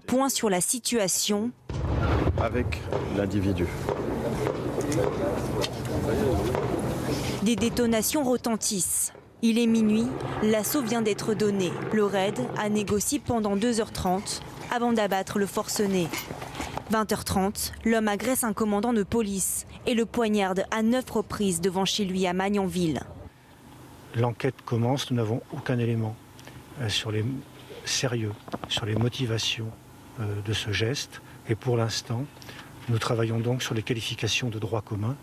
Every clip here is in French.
Point sur la situation. Avec l'individu. Des détonations retentissent. Il est minuit, l'assaut vient d'être donné. Le raid a négocié pendant 2h30 avant d'abattre le forcené. 20h30, l'homme agresse un commandant de police et le poignarde à 9 reprises devant chez lui à Magnanville. L'enquête commence, nous n'avons aucun élément sur les sérieux, sur les motivations de ce geste. Et pour l'instant, nous travaillons donc sur les qualifications de droit commun,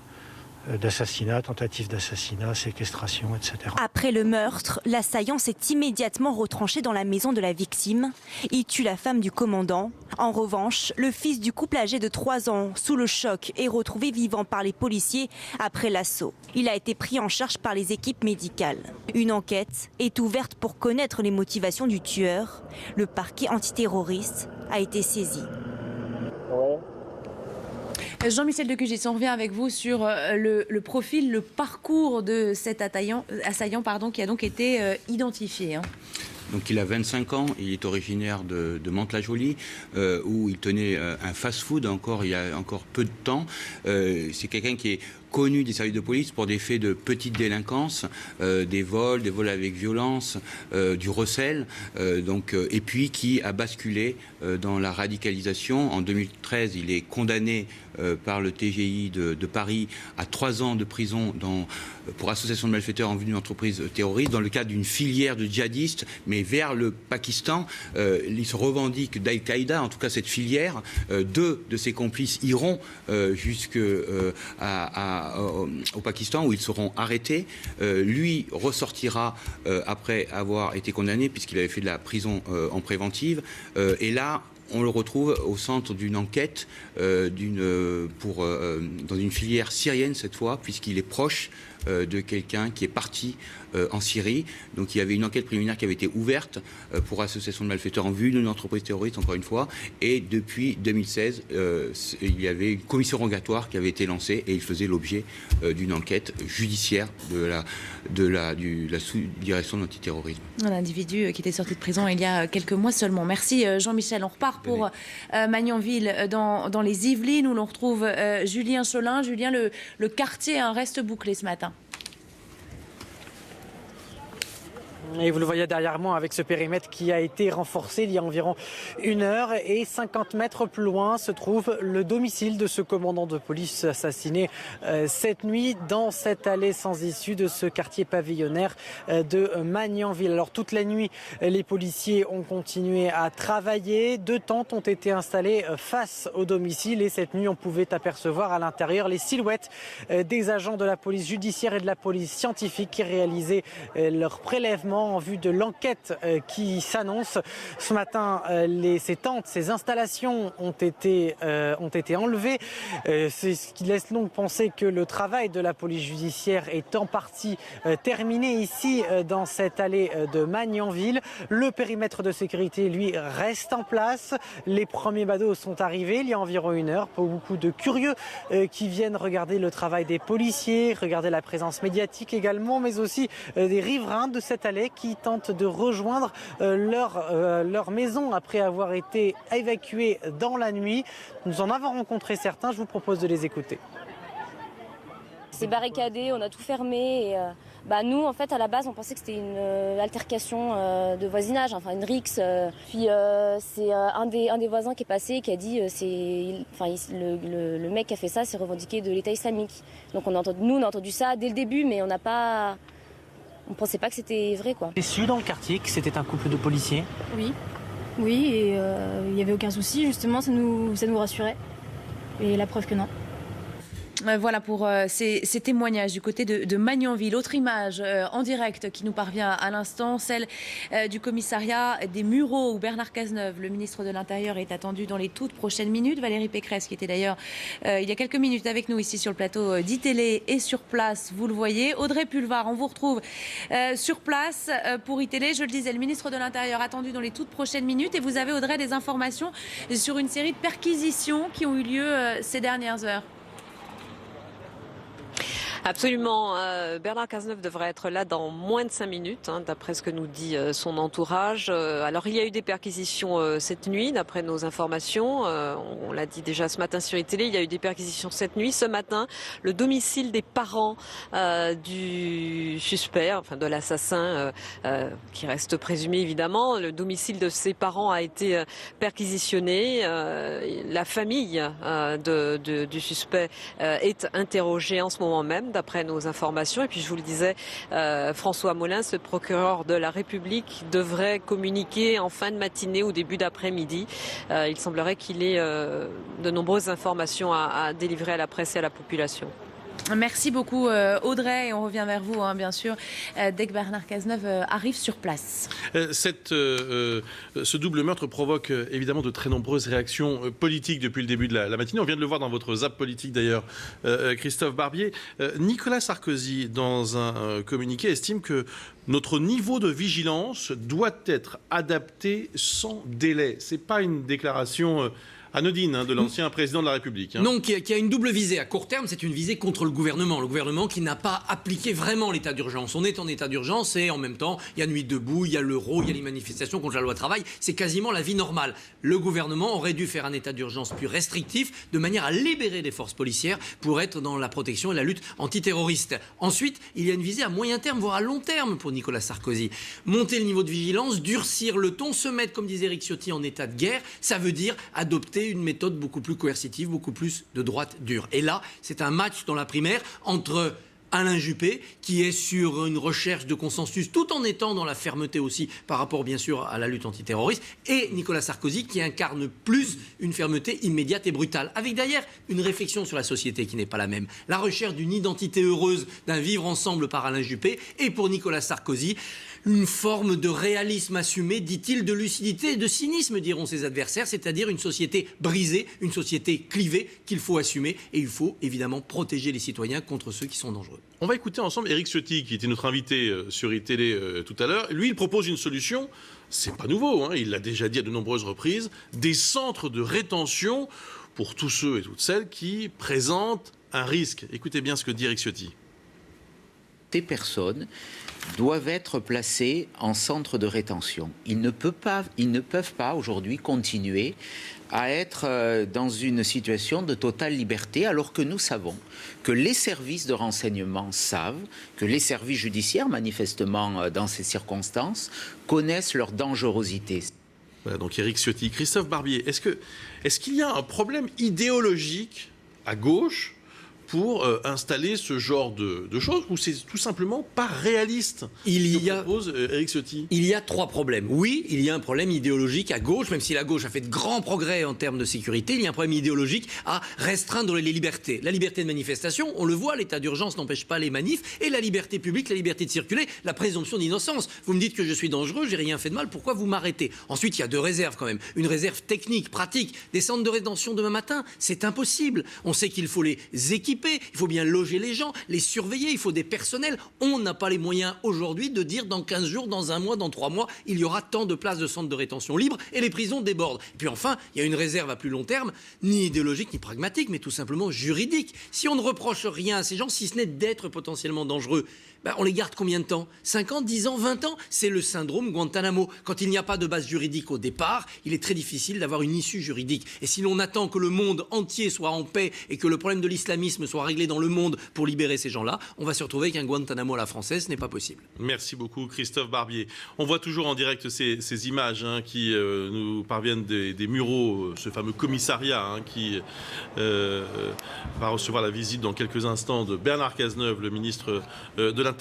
d'assassinat, tentative d'assassinat, séquestration, etc. Après le meurtre, l'assaillant s'est immédiatement retranché dans la maison de la victime. Il tue la femme du commandant. En revanche, le fils du couple âgé de 3 ans, sous le choc, est retrouvé vivant par les policiers après l'assaut. Il a été pris en charge par les équipes médicales. Une enquête est ouverte pour connaître les motivations du tueur. Le parquet antiterroriste a été saisi. Jean-Michel Decugis, on revient avec vous sur le profil, le parcours de cet assaillant qui a donc été identifié. Donc il a 25 ans, il est originaire de Mantes-la-Jolie, où il tenait un fast-food il y a encore peu de temps. C'est quelqu'un qui est connu des services de police pour des faits de petite délinquance, des vols avec violence, du recel, et puis qui a basculé dans la radicalisation. En 2013, il est condamné par le TGI de Paris à 3 ans de prison pour association de malfaiteurs en vue d'une entreprise terroriste dans le cadre d'une filière de djihadistes, mais vers le Pakistan. Il se revendique d'Al-Qaïda, en tout cas cette filière. 2 de ses complices iront au Pakistan où ils seront arrêtés. Lui ressortira après avoir été condamné puisqu'il avait fait de la prison en préventive. Et là, on le retrouve au centre d'une enquête dans une filière syrienne cette fois, puisqu'il est proche de quelqu'un qui est parti en Syrie. Donc il y avait une enquête préliminaire qui avait été ouverte pour association de malfaiteurs en vue d'une entreprise terroriste, encore une fois. Et depuis 2016, il y avait une commission rogatoire qui avait été lancée et il faisait l'objet d'une enquête judiciaire de la sous-direction de l'antiterrorisme. Un individu qui était sorti de prison il y a quelques mois seulement. Merci Jean-Michel. On repart pour Magnanville dans les Yvelines où l'on retrouve Julien Cholin. Julien, le quartier reste bouclé ce matin. Et vous le voyez derrière moi avec ce périmètre qui a été renforcé il y a environ 1 heure. Et 50 mètres plus loin se trouve le domicile de ce commandant de police assassiné cette nuit dans cette allée sans issue de ce quartier pavillonnaire de Magnanville. Alors toute la nuit, les policiers ont continué à travailler. 2 tentes ont été installées face au domicile et cette nuit on pouvait apercevoir à l'intérieur les silhouettes des agents de la police judiciaire et de la police scientifique qui réalisaient leur prélèvement en vue de l'enquête qui s'annonce. Ce matin, ces tentes, ces installations ont été enlevées. C'est ce qui laisse donc penser que le travail de la police judiciaire est en partie terminé ici dans cette allée de Magnanville. Le périmètre de sécurité, lui, reste en place. Les premiers badauds sont arrivés il y a environ 1 heure. Beaucoup de curieux qui viennent regarder le travail des policiers, regarder la présence médiatique également, mais aussi des riverains de cette allée qui tentent de rejoindre leur maison après avoir été évacués dans la nuit. Nous en avons rencontré certains, je vous propose de les écouter. C'est barricadé, on a tout fermé. Et, nous, en fait, à la base, on pensait que c'était une altercation de voisinage, enfin une rixe. Puis c'est un des voisins qui est passé qui a dit le mec qui a fait ça s'est revendiqué de l'État islamique. Donc nous, on a entendu ça dès le début, mais on ne pensait pas que c'était vrai, quoi. J'ai su dans le quartier que c'était un couple de policiers. Oui, et il n'y avait aucun souci, justement, ça nous rassurait. Et la preuve que non. Voilà pour ces témoignages du côté de Magnanville. Autre image en direct qui nous parvient à l'instant, celle du commissariat des Mureaux où Bernard Cazeneuve, le ministre de l'Intérieur, est attendu dans les toutes prochaines minutes. Valérie Pécresse, qui était d'ailleurs il y a quelques minutes avec nous ici sur le plateau d'ITélé, est sur place, vous le voyez. Audrey Pulvar, on vous retrouve sur place pour ITélé. Je le disais, le ministre de l'Intérieur attendu dans les toutes prochaines minutes. Et vous avez, Audrey, des informations sur une série de perquisitions qui ont eu lieu ces dernières heures. Absolument. Bernard Cazeneuve devrait être là dans moins de 5 minutes, d'après ce que nous dit son entourage. Alors, il y a eu des perquisitions cette nuit, d'après nos informations. On l'a dit déjà ce matin sur les télés, il y a eu des perquisitions cette nuit. Ce matin, le domicile des parents du suspect, enfin de l'assassin, qui reste présumé évidemment, le domicile de ses parents a été perquisitionné. La famille du suspect est interrogée en ce moment même, d'après nos informations. Et puis je vous le disais, François Molins, le procureur de la République, devrait communiquer en fin de matinée ou début d'après-midi. Il semblerait qu'il ait de nombreuses informations à délivrer à la presse et à la population. Merci beaucoup Audrey, et on revient vers vous bien sûr dès que Bernard Cazeneuve arrive sur place. Ce double meurtre provoque évidemment de très nombreuses réactions politiques depuis le début de la matinée. On vient de le voir dans votre zap politique d'ailleurs, Christophe Barbier. Nicolas Sarkozy, dans un communiqué, estime que notre niveau de vigilance doit être adapté sans délai. C'est pas une déclaration anodine de l'ancien président de la République. Non, qui a une double visée. À court terme, c'est une visée contre le gouvernement qui n'a pas appliqué vraiment l'état d'urgence. On est en état d'urgence et en même temps, il y a Nuit debout, il y a l'euro, il y a les manifestations contre la loi travail. C'est quasiment la vie normale. Le gouvernement aurait dû faire un état d'urgence plus restrictif de manière à libérer les forces policières pour être dans la protection et la lutte antiterroriste. Ensuite, il y a une visée à moyen terme, voire à long terme pour Nicolas Sarkozy. Monter le niveau de vigilance, durcir le ton, se mettre, comme disait Éric Ciotti, en état de guerre, ça veut dire adopter une méthode beaucoup plus coercitive, beaucoup plus de droite dure. Et là, c'est un match dans la primaire entre Alain Juppé, qui est sur une recherche de consensus, tout en étant dans la fermeté aussi par rapport, bien sûr, à la lutte antiterroriste, et Nicolas Sarkozy, qui incarne plus une fermeté immédiate et brutale, avec derrière une réflexion sur la société qui n'est pas la même. La recherche d'une identité heureuse, d'un vivre ensemble par Alain Juppé, et pour Nicolas Sarkozy, une forme de réalisme assumé, dit-il, de lucidité et de cynisme, diront ses adversaires, c'est-à-dire une société brisée, une société clivée qu'il faut assumer, et il faut évidemment protéger les citoyens contre ceux qui sont dangereux. On va écouter ensemble Éric Ciotti, qui était notre invité sur iTélé tout à l'heure. Lui, il propose une solution, c'est pas nouveau, il l'a déjà dit à de nombreuses reprises, des centres de rétention pour tous ceux et toutes celles qui présentent un risque. Écoutez bien ce que dit Éric Ciotti. Ces personnes doivent être placés en centre de rétention. Ils ne peuvent pas aujourd'hui continuer à être dans une situation de totale liberté, alors que nous savons que les services de renseignement savent, que les services judiciaires, manifestement dans ces circonstances, connaissent leur dangerosité. Voilà, donc Éric Ciotti. Christophe Barbier, est-ce qu'il y a un problème idéologique à gauche pour installer ce genre de choses, ou c'est tout simplement pas réaliste? Propose Éric Ciotti. Il y a 3 problèmes. Oui, il y a un problème idéologique à gauche, même si la gauche a fait de grands progrès en termes de sécurité, il y a un problème idéologique à restreindre les libertés. La liberté de manifestation, on le voit, l'état d'urgence n'empêche pas les manifs, et la liberté publique, la liberté de circuler, la présomption d'innocence. Vous me dites que je suis dangereux, j'ai rien fait de mal, pourquoi vous m'arrêtez? Ensuite, il y a 2 réserves quand même. Une réserve technique, pratique. Des centres de rétention demain matin, c'est impossible. On sait qu'il faut les équiper, il faut bien loger les gens, les surveiller, il faut des personnels. On n'a pas les moyens aujourd'hui de dire dans 15 jours, dans 1 mois, dans 3 mois, il y aura tant de places de centres de rétention libres et les prisons débordent. Et puis enfin, il y a une réserve à plus long terme, ni idéologique ni pragmatique, mais tout simplement juridique. Si on ne reproche rien à ces gens, si ce n'est d'être potentiellement dangereux, on les garde combien de temps? 5 ans, 10 ans, 20 ans? C'est le syndrome Guantanamo. Quand il n'y a pas de base juridique au départ, il est très difficile d'avoir une issue juridique. Et si l'on attend que le monde entier soit en paix et que le problème de l'islamisme soit réglé dans le monde pour libérer ces gens-là, on va se retrouver avec un Guantanamo à la française, ce n'est pas possible. Merci beaucoup Christophe Barbier. On voit toujours en direct ces images qui nous parviennent des Mureaux, ce fameux commissariat qui va recevoir la visite dans quelques instants de Bernard Cazeneuve, le ministre de l'Intérieur.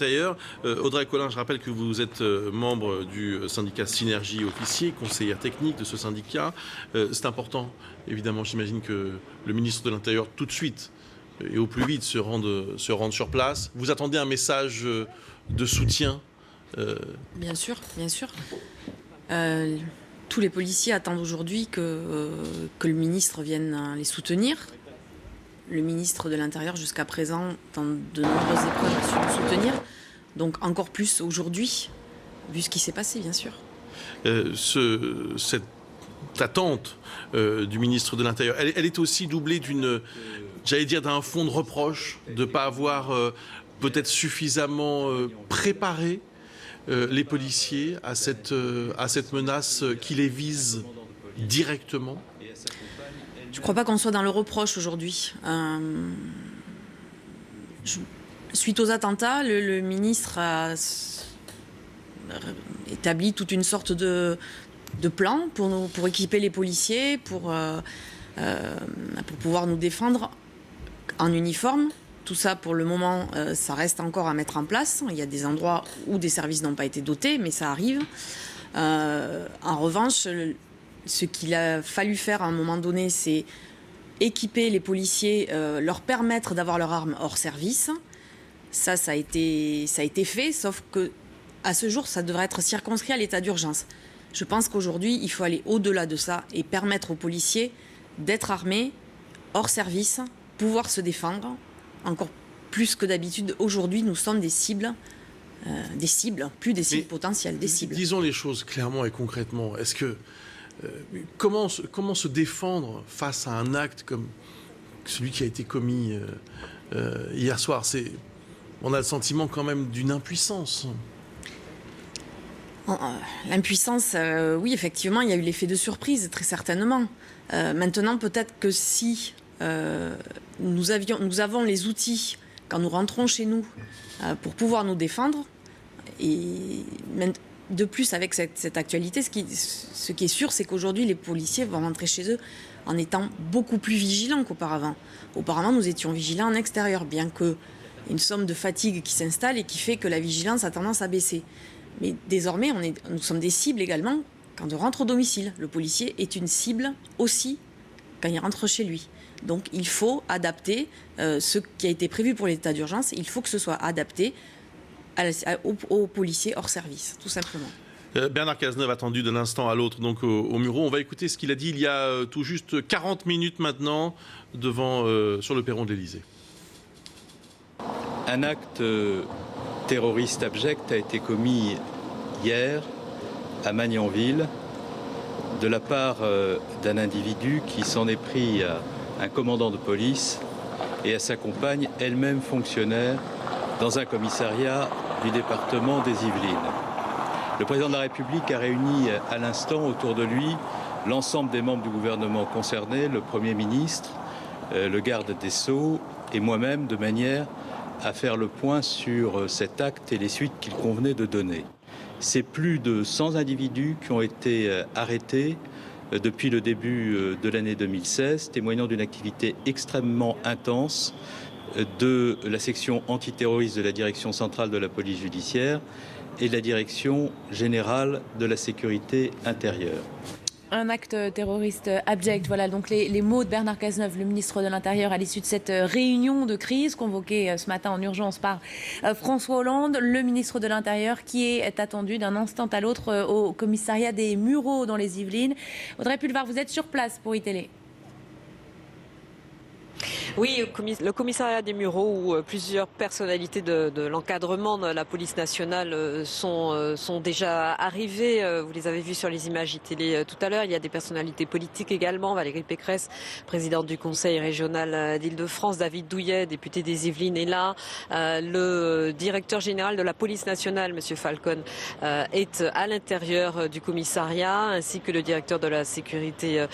Audrey Collin, je rappelle que vous êtes membre du syndicat Synergie Officiers, conseillère technique de ce syndicat. C'est important, évidemment, j'imagine que le ministre de l'Intérieur, tout de suite et au plus vite, se rende sur place. Vous attendez un message de soutien Bien sûr, bien sûr. Tous les policiers attendent aujourd'hui que le ministre vienne les soutenir. Le ministre de l'Intérieur, jusqu'à présent, dans de nombreuses épreuves, a su nous soutenir. Donc encore plus aujourd'hui, vu ce qui s'est passé, bien sûr. Cette attente du ministre de l'Intérieur, elle est aussi doublée d'un fond de reproche de ne pas avoir peut-être suffisamment préparé les policiers à cette menace qui les vise directement? Je ne crois pas qu'on soit dans le reproche aujourd'hui. Suite aux attentats, le ministre a établi toute une sorte de plan pour équiper les policiers, pour pouvoir nous défendre en uniforme. Tout ça, pour le moment, ça reste encore à mettre en place. Il y a des endroits où des services n'ont pas été dotés, mais ça arrive. En revanche, ce qu'il a fallu faire à un moment donné, c'est équiper les policiers, leur permettre d'avoir leur arme hors service. Ça a été fait, sauf que à ce jour, ça devrait être circonscrit à l'état d'urgence. Je pense qu'aujourd'hui, il faut aller au-delà de ça et permettre aux policiers d'être armés, hors service, pouvoir se défendre. Encore plus que d'habitude, aujourd'hui, nous sommes des cibles, plus des cibles potentielles, des cibles. Disons les choses clairement et concrètement. Est-ce que comment se défendre face à un acte comme celui qui a été commis hier soir? On a le sentiment quand même d'une impuissance. L'impuissance, oui, effectivement, il y a eu l'effet de surprise, très certainement. Maintenant, peut-être que si nous avons les outils, quand nous rentrons chez nous, pour pouvoir nous défendre, et de plus, avec cette actualité, ce qui est sûr, c'est qu'aujourd'hui, les policiers vont rentrer chez eux en étant beaucoup plus vigilants qu'auparavant. Auparavant, nous étions vigilants en extérieur, bien qu'il y ait une somme de fatigue qui s'installe et qui fait que la vigilance a tendance à baisser. Mais désormais, nous sommes des cibles également quand on rentre au domicile. Le policier est une cible aussi quand il rentre chez lui. Donc il faut adapter ce qui a été prévu pour l'état d'urgence. Il faut que ce soit adapté aux policiers hors service, tout simplement. Bernard Cazeneuve, attendu d'un instant à l'autre donc au Mureaux. On va écouter ce qu'il a dit il y a tout juste 40 minutes maintenant sur le perron de l'Élysée. Un acte terroriste abject a été commis hier à Magnanville de la part d'un individu qui s'en est pris à un commandant de police et à sa compagne, elle-même fonctionnaire dans un commissariat du département des Yvelines. Le président de la République a réuni à l'instant autour de lui l'ensemble des membres du gouvernement concernés, le Premier ministre, le garde des Sceaux et moi-même, de manière à faire le point sur cet acte et les suites qu'il convenait de donner. C'est plus de 100 individus qui ont été arrêtés depuis le début de l'année 2016, témoignant d'une activité extrêmement intense de la section antiterroriste de la direction centrale de la police judiciaire et de la direction générale de la sécurité intérieure. Un acte terroriste abject, voilà donc les mots de Bernard Cazeneuve, le ministre de l'Intérieur, à l'issue de cette réunion de crise convoquée ce matin en urgence par François Hollande, le ministre de l'Intérieur qui est attendu d'un instant à l'autre au commissariat des Mureaux dans les Yvelines. Audrey Pulvar, vous êtes sur place pour iTélé. Oui, le commissariat des Mureaux où plusieurs personnalités de l'encadrement de la police nationale sont déjà arrivées. Vous les avez vus sur les images télé tout à l'heure. Il y a des personnalités politiques également. Valérie Pécresse, présidente du conseil régional d'Île-de-France. David Douillet, député des Yvelines, est là. Le directeur général de la police nationale, monsieur Falcon, est à l'intérieur du commissariat, ainsi que le directeur de la sécurité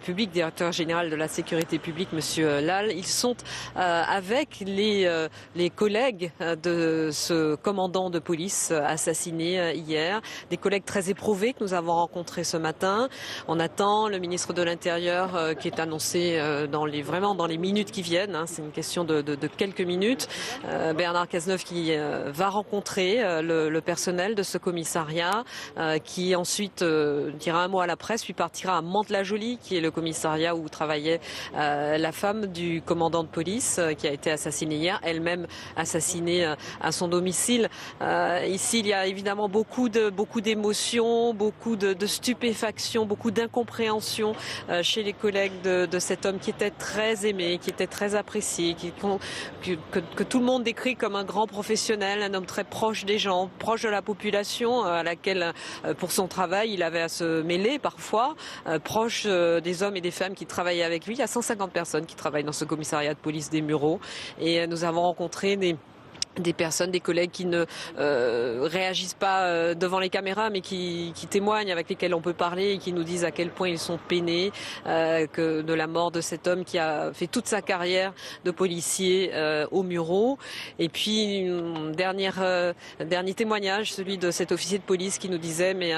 publique, directeur général de la sécurité publique, monsieur Lal. Ils sont avec les collègues de ce commandant de police assassiné hier, des collègues très éprouvés que nous avons rencontrés ce matin. On attend le ministre de l'Intérieur qui est annoncé vraiment dans les minutes qui viennent. C'est une question de quelques minutes. Bernard Cazeneuve qui va rencontrer le personnel de ce commissariat, qui ensuite dira un mot à la presse, puis partira à Mantes-la-Jolie, qui est le commissariat où travaillait la femme du commandant de police qui a été assassiné hier, elle-même assassinée à son domicile. Ici, il y a évidemment beaucoup d'émotions, beaucoup de stupéfaction, beaucoup d'incompréhension chez les collègues de cet homme qui était très aimé, qui était très apprécié, que tout le monde décrit comme un grand professionnel, un homme très proche des gens, proche de la population à laquelle, pour son travail, il avait à se mêler parfois, proche des hommes et des femmes qui travaillaient avec lui. Il y a 150 personnes qui travaillent dans ce commissariat de police des Mureaux et nous avons rencontré des personnes, des collègues qui ne réagissent pas devant les caméras, mais qui témoignent, avec lesquels on peut parler et qui nous disent à quel point ils sont peinés de la mort de cet homme qui a fait toute sa carrière de policier aux Mureaux. Et puis, dernier témoignage, celui de cet officier de police qui nous disait mais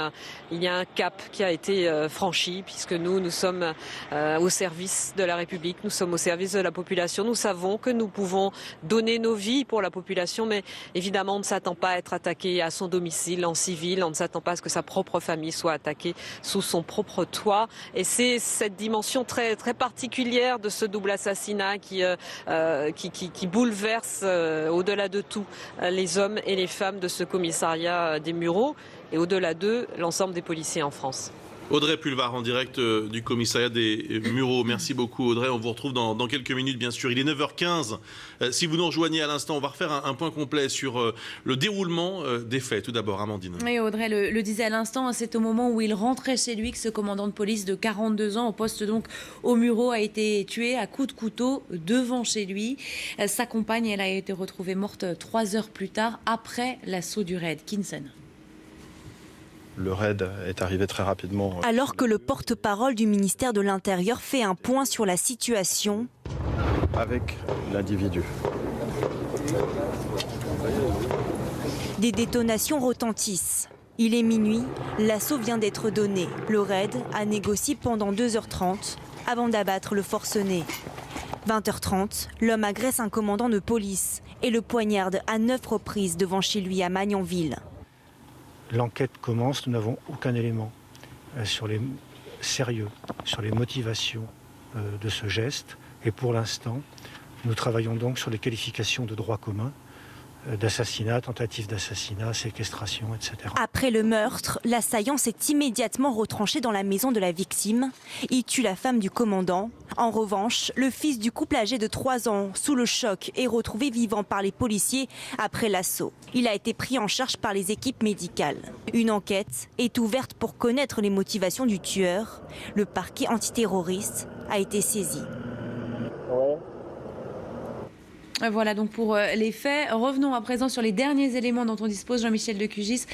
il y a un cap qui a été franchi, puisque nous sommes au service de la République, nous sommes au service de la population. Nous savons que nous pouvons donner nos vies pour la population, mais évidemment on ne s'attend pas à être attaqué à son domicile en civil, on ne s'attend pas à ce que sa propre famille soit attaquée sous son propre toit. Et c'est cette dimension très, très particulière de ce double assassinat qui bouleverse au-delà de tout les hommes et les femmes de ce commissariat des Mureaux et au-delà d'eux l'ensemble des policiers en France. Audrey Pulvar en direct du commissariat des Mureaux. Merci beaucoup Audrey, on vous retrouve dans quelques minutes bien sûr. Il est 9h15. Si vous nous rejoignez à l'instant, on va refaire un point complet sur le déroulement des faits. Tout d'abord, Amandine. Oui, Audrey le disait à l'instant, c'est au moment où il rentrait chez lui que ce commandant de police de 42 ans, au poste donc aux Mureaux, a été tué à coups de couteau devant chez lui. Sa compagne, elle a été retrouvée morte 3 heures plus tard après l'assaut du raid. Kinsen. Le raid est arrivé très rapidement. Alors que le porte-parole du ministère de l'Intérieur fait un point sur la situation. Avec l'individu. Des détonations retentissent. Il est minuit, l'assaut vient d'être donné. Le raid a négocié pendant 2h30 avant d'abattre le forcené. 20h30, l'homme agresse un commandant de police et le poignarde à 9 reprises devant chez lui à Magnanville. L'enquête commence, nous n'avons aucun élément sur les sérieux, sur les motivations de ce geste. Et pour l'instant, nous travaillons donc sur les qualifications de droit commun, d'assassinat, tentative d'assassinat, séquestration, etc. Après le meurtre, l'assaillant s'est immédiatement retranché dans la maison de la victime. Il tue la femme du commandant. En revanche, le fils du couple âgé de 3 ans, sous le choc, est retrouvé vivant par les policiers après l'assaut. Il a été pris en charge par les équipes médicales. Une enquête est ouverte pour connaître les motivations du tueur. Le parquet antiterroriste a été saisi. Voilà donc pour les faits. Revenons à présent sur les derniers éléments dont on dispose, Jean-Michel Decugis,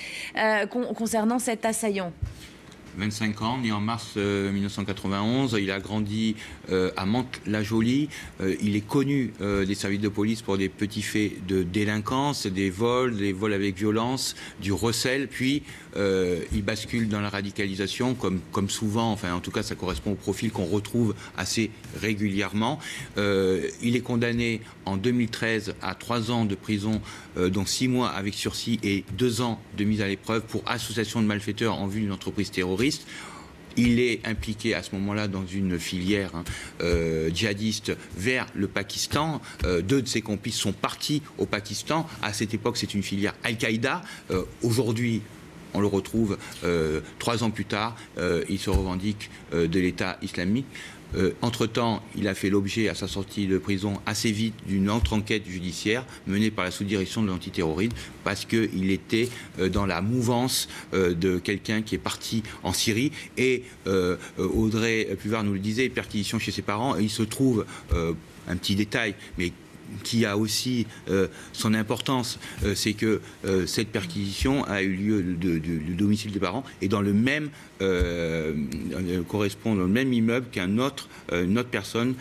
concernant cet assaillant. 25 ans, né en mars 1991. Il a grandi à Mantes-la-Jolie. Il est connu des services de police pour des petits faits de délinquance, des vols avec violence, du recel. Puis il bascule dans la radicalisation, comme souvent. Enfin, en tout cas, ça correspond au profil qu'on retrouve assez régulièrement. Il est condamné en 2013 à 3 ans de prison, dont 6 mois avec sursis et 2 ans de mise à l'épreuve pour association de malfaiteurs en vue d'une entreprise terroriste. Il est impliqué à ce moment-là dans une filière djihadiste vers le Pakistan. 2 de ses complices sont partis au Pakistan. À cette époque, c'est une filière Al-Qaïda. Aujourd'hui, on le retrouve 3 ans plus tard. Il se revendique de l'État islamique. Entre-temps, il a fait l'objet à sa sortie de prison assez vite d'une autre enquête judiciaire menée par la sous-direction de l'antiterrorisme parce qu'il était dans la mouvance de quelqu'un qui est parti en Syrie. Et Audrey Pulvar nous le disait, perquisition chez ses parents. Il se trouve, un petit détail, mais qui a aussi son importance, c'est que cette perquisition a eu lieu du domicile des parents et dans le même correspond dans le même immeuble une autre personne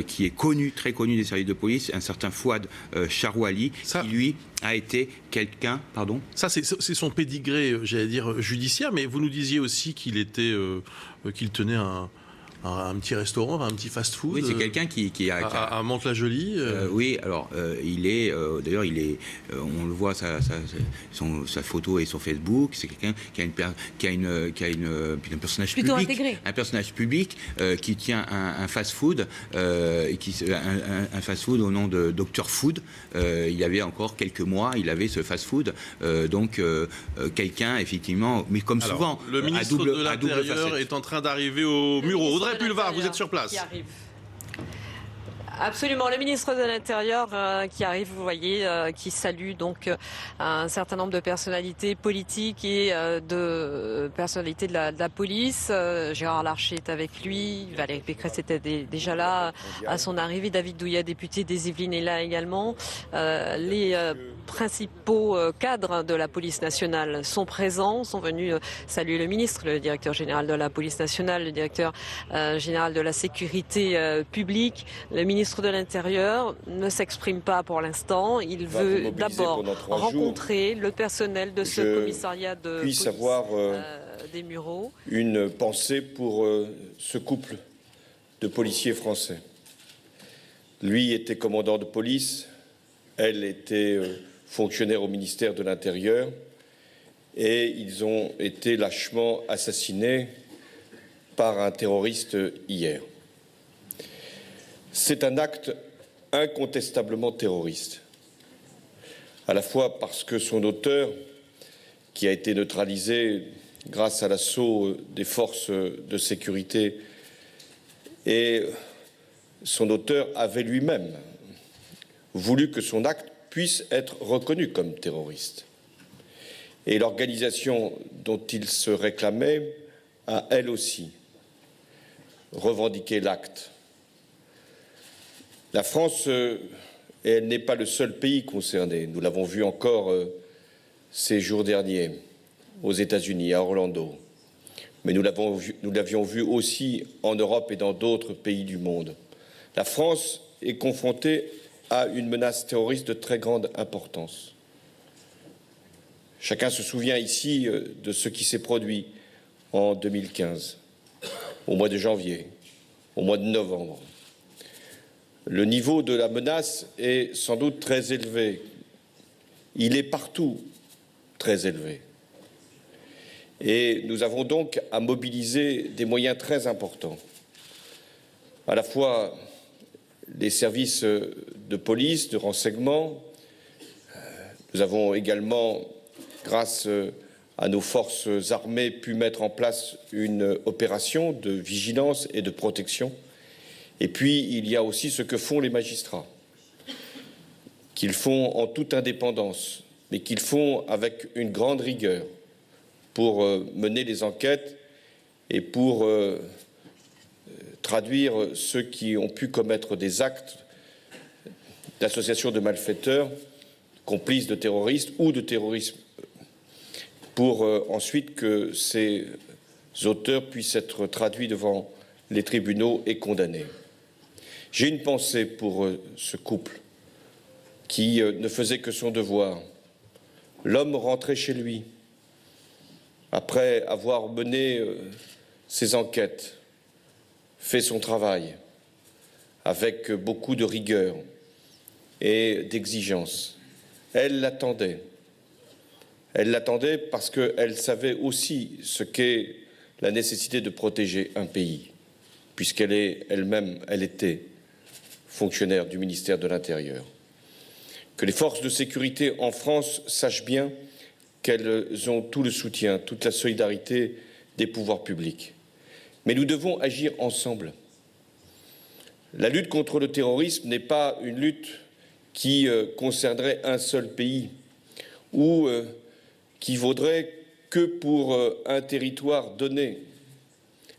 qui est connue, très connue des services de police, un certain Fouad Charouali, qui lui a été quelqu'un, pardon. Ça c'est son pédigré, j'allais dire judiciaire, mais vous nous disiez aussi qu'il tenait un petit restaurant, un petit fast-food. Oui, c'est quelqu'un qui a à Mantes-la-Jolie. Oui, alors il est d'ailleurs on le voit sa photo est sur Facebook. C'est quelqu'un qui a un personnage plutôt public, intégré. un personnage public qui tient un fast-food, un fast-food au nom de Dr Food. Il y avait encore quelques mois, il avait ce fast-food, donc quelqu'un effectivement, mais comme souvent, le ministre de l'Intérieur est en train d'arriver au Mureaux. Audrey Pulvar, vous êtes sur place. Absolument, le ministre de l'Intérieur qui arrive, vous voyez, qui salue donc un certain nombre de personnalités politiques et de personnalités de la police. Gérard Larcher est avec lui, Valérie Pécresse était déjà là à son arrivée, David Douillet, député des Yvelines, est là également. Les principaux cadres de la police nationale sont présents, sont venus saluer le ministre, le directeur général de la police nationale, le directeur général de la sécurité publique, le ministre de l'Intérieur ne s'exprime pas pour l'instant. Il veut d'abord rencontrer le personnel de ce commissariat de police des Mureaux. Une pensée pour ce couple de policiers français. Lui était commandant de police, elle était fonctionnaire au ministère de l'Intérieur et ils ont été lâchement assassinés par un terroriste hier. C'est un acte incontestablement terroriste, à la fois parce que son auteur, qui a été neutralisé grâce à l'assaut des forces de sécurité, et son auteur avait lui-même voulu que son acte puisse être reconnu comme terroriste. Et l'organisation dont il se réclamait a, elle aussi, revendiqué l'acte. La France, elle n'est pas le seul pays concerné. Nous l'avons vu encore ces jours derniers aux États-Unis, à Orlando. Mais nous l'avions vu aussi en Europe et dans d'autres pays du monde. La France est confrontée à une menace terroriste de très grande importance. Chacun se souvient ici de ce qui s'est produit en 2015, au mois de janvier, au mois de novembre. Le niveau de la menace est sans doute très élevé. Il est partout très élevé. Et nous avons donc à mobiliser des moyens très importants. À la fois les services de police, de renseignement. Nous avons également, grâce à nos forces armées, pu mettre en place une opération de vigilance et de protection. Et puis, il y a aussi ce que font les magistrats, qu'ils font en toute indépendance, mais qu'ils font avec une grande rigueur pour mener les enquêtes et pour traduire ceux qui ont pu commettre des actes d'association de malfaiteurs, complices de terroristes ou de terrorisme, pour ensuite que ces auteurs puissent être traduits devant les tribunaux et condamnés. J'ai une pensée pour ce couple qui ne faisait que son devoir. L'homme rentrait chez lui après avoir mené ses enquêtes, fait son travail avec beaucoup de rigueur et d'exigence. Elle l'attendait. Elle l'attendait parce qu'elle savait aussi ce qu'est la nécessité de protéger un pays, puisqu'elle est elle-même, elle était fonctionnaire du ministère de l'Intérieur. Que les forces de sécurité en France sachent bien qu'elles ont tout le soutien, toute la solidarité des pouvoirs publics. Mais nous devons agir ensemble. La lutte contre le terrorisme n'est pas une lutte qui concernerait un seul pays ou qui vaudrait que pour un territoire donné.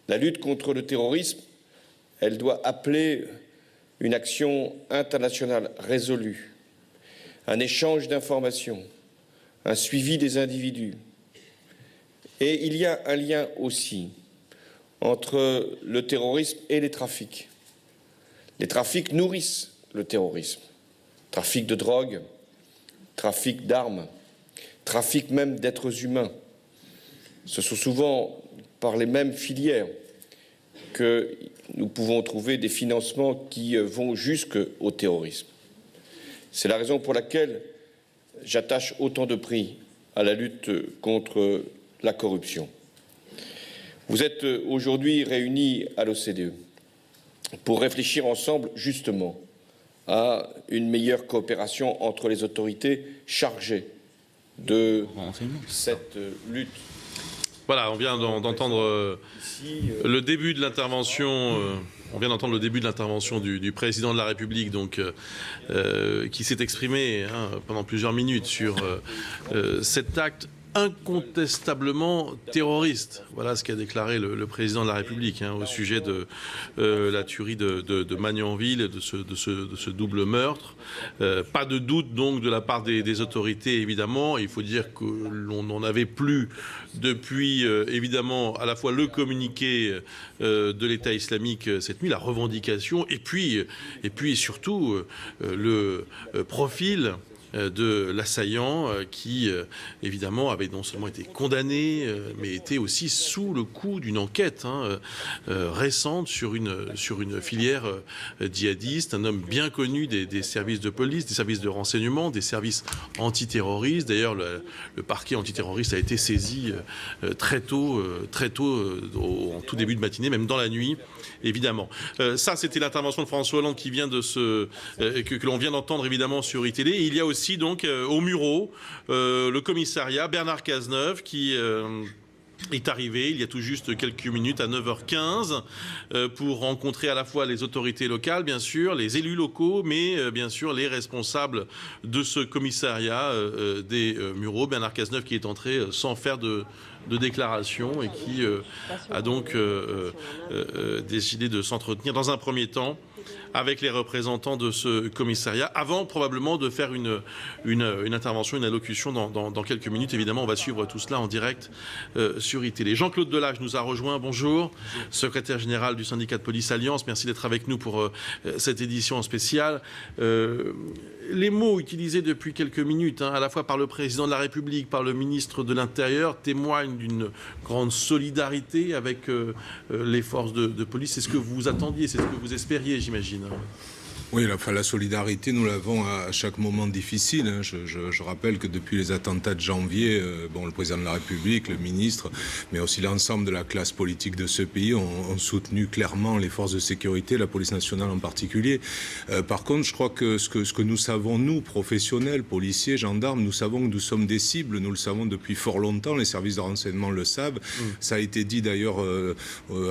La lutte contre le terrorisme, elle doit appeler une action internationale résolue, un échange d'informations, un suivi des individus. Et il y a un lien aussi entre le terrorisme et les trafics. Les trafics nourrissent le terrorisme. Trafic de drogue, trafic d'armes, trafic même d'êtres humains. Ce sont souvent par les mêmes filières que nous pouvons trouver des financements qui vont jusqu'au terrorisme. C'est la raison pour laquelle j'attache autant de prix à la lutte contre la corruption. Vous êtes aujourd'hui réunis à l'OCDE pour réfléchir ensemble justement à une meilleure coopération entre les autorités chargées de cette lutte. Voilà, on vient d'entendre le début de l'intervention. On vient d'entendre le début de l'intervention du président de la République, donc, qui s'est exprimé pendant plusieurs minutes sur cet acte incontestablement terroriste. Voilà ce qu'a déclaré le président de la République au sujet de la tuerie de Magnanville, de ce double meurtre. Pas de doute donc de la part des autorités, évidemment. Il faut dire que l'on n'en avait plus depuis, évidemment, à la fois le communiqué de l'État islamique cette nuit, la revendication, et puis surtout le profil de l'assaillant qui, évidemment, avait non seulement été condamné, mais était aussi sous le coup d'une enquête récente sur une filière djihadiste, un homme bien connu des services de police, des services de renseignement, des services antiterroristes. D'ailleurs, le parquet antiterroriste a été saisi très tôt, en tout début de matinée, même dans la nuit, évidemment. Ça, c'était l'intervention de François Hollande qui vient que l'on vient d'entendre, évidemment, sur ITL. Et il y a aussi donc au Mureau le commissariat Bernard Cazeneuve qui est arrivé il y a tout juste quelques minutes à 9h15 pour rencontrer à la fois les autorités locales, bien sûr, les élus locaux, mais bien sûr les responsables de ce commissariat des Mureaux. Bernard Cazeneuve qui est entré sans faire de déclaration et qui a donc décidé de s'entretenir dans un premier temps avec les représentants de ce commissariat, avant probablement de faire une intervention, une allocution dans quelques minutes. Évidemment, on va suivre tout cela en direct sur ITL. Jean-Claude Delage nous a rejoint. Bonjour, secrétaire général du syndicat de police Alliance. Merci d'être avec nous pour cette édition spéciale. Les mots utilisés depuis quelques minutes, à la fois par le président de la République, par le ministre de l'Intérieur, témoignent d'une grande solidarité avec les forces de police. C'est ce que vous attendiez, c'est ce que vous espériez, j'imagine. Oui, la solidarité, nous l'avons à chaque moment difficile. Je rappelle que depuis les attentats de janvier, le président de la République, le ministre, mais aussi l'ensemble de la classe politique de ce pays ont soutenu clairement les forces de sécurité, la police nationale en particulier. Par contre, je crois que ce que nous savons, nous, professionnels, policiers, gendarmes, nous savons que nous sommes des cibles. Nous le savons depuis fort longtemps. Les services de renseignement le savent. Ça a été dit d'ailleurs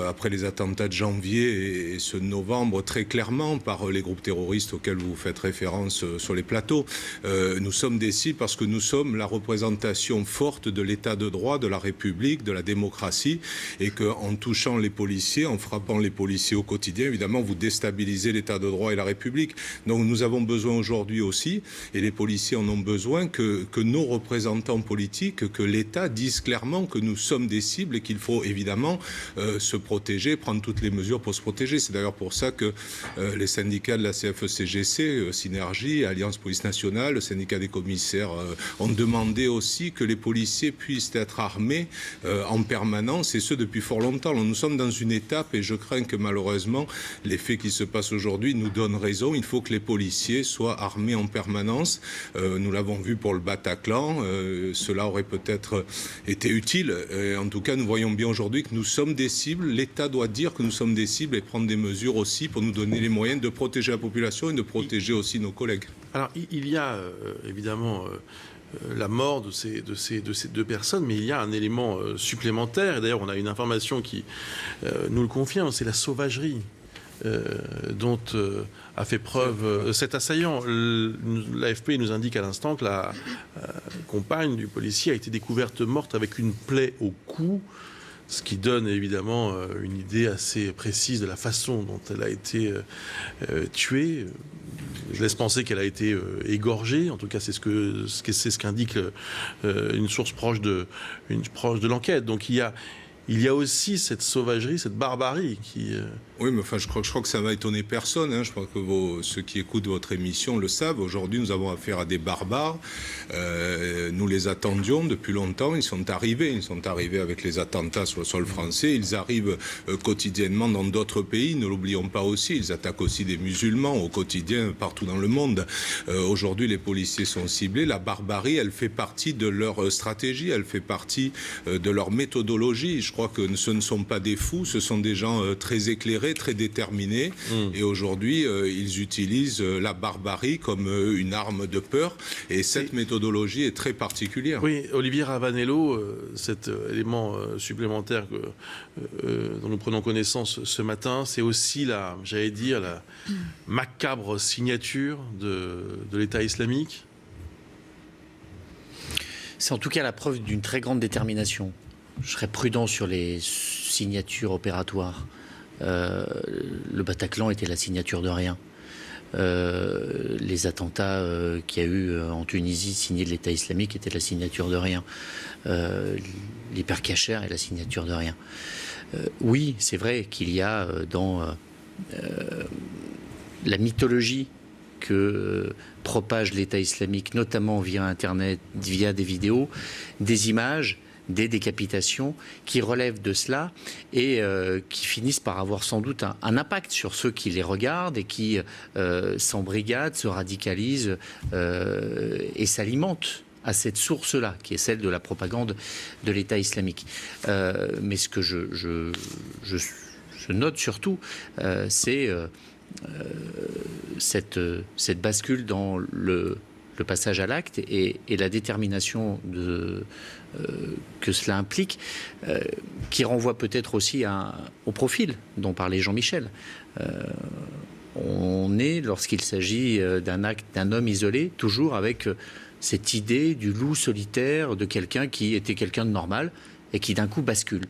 après les attentats de janvier et ce novembre très clairement par les groupes terroristes auxquels vous faites référence sur les plateaux. Nous sommes des cibles parce que nous sommes la représentation forte de l'état de droit, de la République, de la démocratie, et qu'en touchant les policiers, en frappant les policiers au quotidien, évidemment, vous déstabilisez l'état de droit et la République. Donc nous avons besoin aujourd'hui aussi, et les policiers en ont besoin, que nos représentants politiques, que l'État dise clairement que nous sommes des cibles et qu'il faut évidemment se protéger, prendre toutes les mesures pour se protéger. C'est d'ailleurs pour ça que les syndicats de la CFE-CGC, Synergie, Alliance Police Nationale, le syndicat des commissaires ont demandé aussi que les policiers puissent être armés en permanence, et ce depuis fort longtemps. Alors, nous sommes dans une étape, et je crains que malheureusement les faits qui se passent aujourd'hui nous donnent raison. Il faut que les policiers soient armés en permanence. Nous l'avons vu pour le Bataclan, cela aurait peut-être été utile. En tout cas, nous voyons bien aujourd'hui que nous sommes des cibles. L'État doit dire que nous sommes des cibles et prendre des mesures aussi pour nous donner les moyens de protéger la population et de protéger aussi nos collègues. Alors, il y a évidemment la mort de ces deux personnes, mais il y a un élément supplémentaire. Et d'ailleurs, on a une information qui nous le confirme, c'est la sauvagerie dont a fait preuve cet assaillant. L'AFP nous indique à l'instant que la compagne du policier a été découverte morte avec une plaie au cou, ce qui donne évidemment une idée assez précise de la façon dont elle a été tuée. Je laisse penser qu'elle a été égorgée. En tout cas, c'est ce qu'indique une source proche de l'enquête. Donc il y a aussi cette sauvagerie, cette barbarie Oui, mais enfin, je crois que ça va étonner personne. Je crois que ceux qui écoutent votre émission le savent. Aujourd'hui, nous avons affaire à des barbares. Nous les attendions depuis longtemps. Ils sont arrivés avec les attentats sur le sol français. Ils arrivent quotidiennement dans d'autres pays. Ne l'oublions pas aussi. Ils attaquent aussi des musulmans au quotidien partout dans le monde. Aujourd'hui, les policiers sont ciblés. La barbarie, elle fait partie de leur stratégie. Elle fait partie de leur méthodologie. Je crois que ce ne sont pas des fous. Ce sont des gens très éclairés, très déterminés, et aujourd'hui ils utilisent la barbarie comme une arme de peur, et cette méthodologie est très particulière. Oui, Olivier Ravanello, cet élément supplémentaire dont nous prenons connaissance ce matin, c'est aussi la macabre signature de l'État islamique. C'est en tout cas la preuve d'une très grande détermination. Je serais prudent sur les signatures opératoires. Le Bataclan était la signature de rien. Les attentats qu'il y a eu en Tunisie signés de l'État islamique étaient la signature de rien. L'hypercacher est la signature de rien. Oui, c'est vrai qu'il y a dans la mythologie que propage l'État islamique, notamment via Internet, via des vidéos, des images, des décapitations qui relèvent de cela et qui finissent par avoir sans doute un impact sur ceux qui les regardent et qui s'embrigadent, se radicalisent et s'alimentent à cette source-là, qui est celle de la propagande de l'État islamique. Mais ce que je note surtout, c'est cette bascule dans le passage à l'acte et la détermination que cela implique, qui renvoie peut-être aussi au profil dont parlait Jean-Michel. On est, lorsqu'il s'agit d'un acte d'un homme isolé, toujours avec cette idée du loup solitaire, de quelqu'un qui était quelqu'un de normal et qui d'un coup bascule.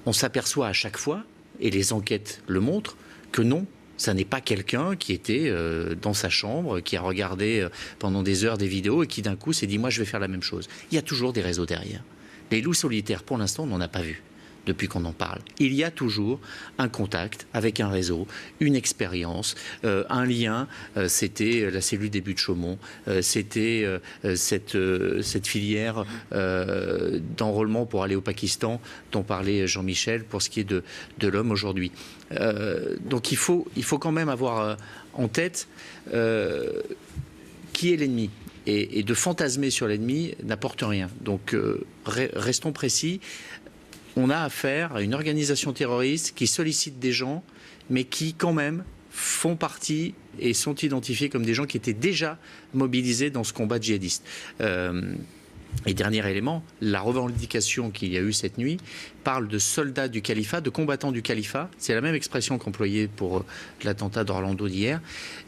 On s'aperçoit à chaque fois, et les enquêtes le montrent, que non, ça n'est pas quelqu'un qui était dans sa chambre, qui a regardé pendant des heures des vidéos et qui d'un coup s'est dit « moi je vais faire la même chose ». Il y a toujours des réseaux derrière. Les loups solitaires, pour l'instant, on n'en a pas vu depuis qu'on en parle. Il y a toujours un contact avec un réseau, une expérience, un lien. C'était la cellule des Buttes-Chaumont, c'était cette filière d'enrôlement pour aller au Pakistan dont parlait Jean-Michel pour ce qui est de l'homme aujourd'hui. Donc il faut quand même avoir en tête qui est l'ennemi. Et de fantasmer sur l'ennemi n'apporte rien. Donc restons précis. On a affaire à une organisation terroriste qui sollicite des gens, mais qui quand même font partie et sont identifiés comme des gens qui étaient déjà mobilisés dans ce combat djihadiste. Et dernier élément, la revendication qu'il y a eu cette nuit parle de soldats du califat, de combattants du califat. C'est la même expression qu'employée pour l'attentat d'Orlando d'hier.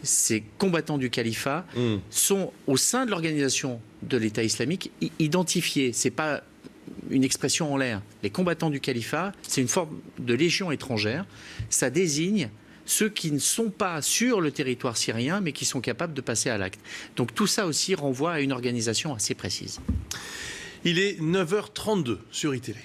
Ces combattants du califat sont au sein de l'organisation de l'État islamique identifiés. C'est pas une expression en l'air. Les combattants du califat, c'est une forme de légion étrangère. Ça désigne ceux qui ne sont pas sur le territoire syrien, mais qui sont capables de passer à l'acte. Donc tout ça aussi renvoie à une organisation assez précise. Il est 9h32 sur iTélé.